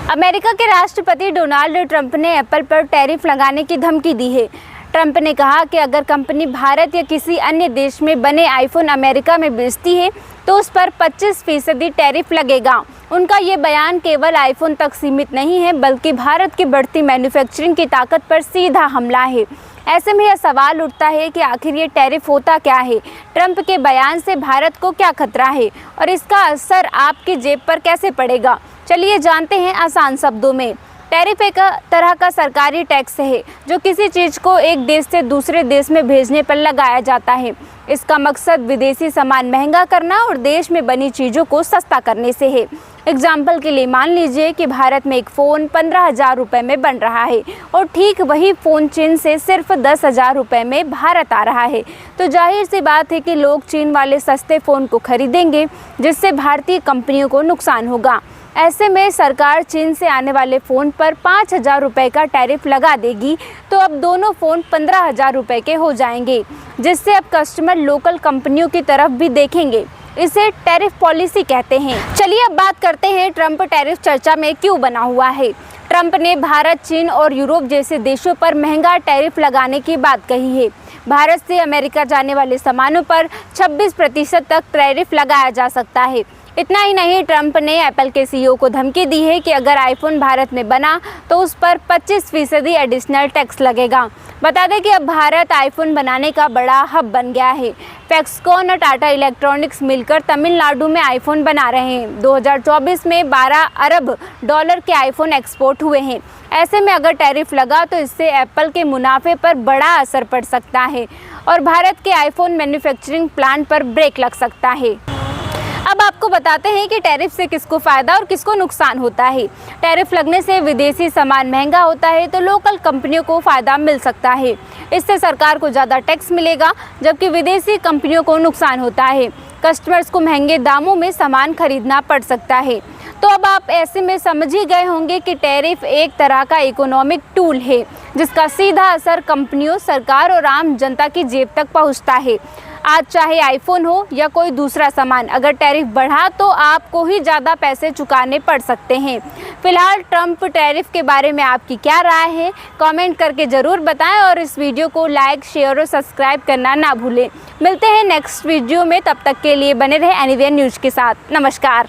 America के राष्ट्रपति Donald Trump ने एप्पल पर टैरिफ लगाने की धमकी दी है। ट्रंप ने कहा कि अगर कंपनी भारत या किसी अन्य देश में बने आईफोन अमेरिका में बेचती है तो उस पर 25% टैरिफ लगेगा। उनका ये बयान केवल आईफोन तक सीमित नहीं है, बल्कि भारत की बढ़ती मैन्युफैक्चरिंग की ताकत पर सीधा हमला है। ऐसे में यह सवाल उठता है कि आखिर ये टैरिफ होता क्या है, ट्रंप के बयान से भारत को क्या खतरा है और इसका असर आपकी जेब पर कैसे पड़ेगा। चलिए जानते हैं आसान शब्दों में। टैरिफ एक तरह का सरकारी टैक्स है जो किसी चीज़ को एक देश से दूसरे देश में भेजने पर लगाया जाता है। इसका मकसद विदेशी सामान महंगा करना और देश में बनी चीज़ों को सस्ता करने से है। एग्जाम्पल के लिए मान लीजिए कि भारत में एक फ़ोन 15,000 रुपये में बन रहा है और ठीक वही फ़ोन चीन से सिर्फ 10,000 रुपये में भारत आ रहा है, तो जाहिर सी बात है कि लोग चीन वाले सस्ते फ़ोन को खरीदेंगे, जिससे भारतीय कंपनियों को नुकसान होगा। ऐसे में सरकार चीन से आने वाले फ़ोन पर 5,000 रुपये का टैरिफ लगा देगी, तो अब दोनों फ़ोन 15,000 रुपये के हो जाएंगे, जिससे अब कस्टमर लोकल कंपनियों की तरफ भी देखेंगे। इसे टैरिफ पॉलिसी कहते हैं। चलिए अब बात करते हैं ट्रंप टैरिफ चर्चा में क्यों बना हुआ है। ट्रंप ने भारत, चीन और यूरोप जैसे देशों पर महंगा टैरिफ लगाने की बात कही है। भारत से अमेरिका जाने वाले सामानों पर 26% तक टैरिफ लगाया जा सकता है। इतना ही नहीं, ट्रंप ने एप्पल के सीईओ को धमकी दी है कि अगर आईफोन भारत में बना तो उस पर 25% एडिशनल टैक्स लगेगा। बता दें कि अब भारत आईफोन बनाने का बड़ा हब बन गया है। फैक्सकॉन और टाटा इलेक्ट्रॉनिक्स मिलकर तमिलनाडु में आईफोन बना रहे हैं। 2024 में 12 अरब डॉलर के आईफोन एक्सपोर्ट हुए हैं। ऐसे में अगर टैरिफ लगा तो इससे एप्पल के मुनाफे पर बड़ा असर पड़ सकता है और भारत के आईफोन मैन्युफैक्चरिंग प्लांट पर ब्रेक लग सकता है। अब आपको बताते हैं कि टैरिफ से किसको फ़ायदा और किसको नुकसान होता है। टैरिफ लगने से विदेशी सामान महंगा होता है तो लोकल कंपनियों को फ़ायदा मिल सकता है। इससे सरकार को ज़्यादा टैक्स मिलेगा, जबकि विदेशी कंपनियों को नुकसान होता है। कस्टमर्स को महंगे दामों में सामान खरीदना पड़ सकता है। तो अब आप ऐसे में समझ ही गए होंगे कि टैरिफ एक तरह का इकोनॉमिक टूल है, जिसका सीधा असर कंपनियों, सरकार और आम जनता की जेब तक पहुँचता है। आज चाहे आईफोन हो या कोई दूसरा सामान, अगर टैरिफ बढ़ा तो आपको ही ज़्यादा पैसे चुकाने पड़ सकते हैं। फिलहाल ट्रंप टैरिफ के बारे में आपकी क्या राय है, कमेंट करके ज़रूर बताएं और इस वीडियो को लाइक, शेयर और सब्सक्राइब करना ना भूलें। मिलते हैं नेक्स्ट वीडियो में, तब तक के लिए बने रहे एनीवेयर न्यूज़ के साथ। नमस्कार।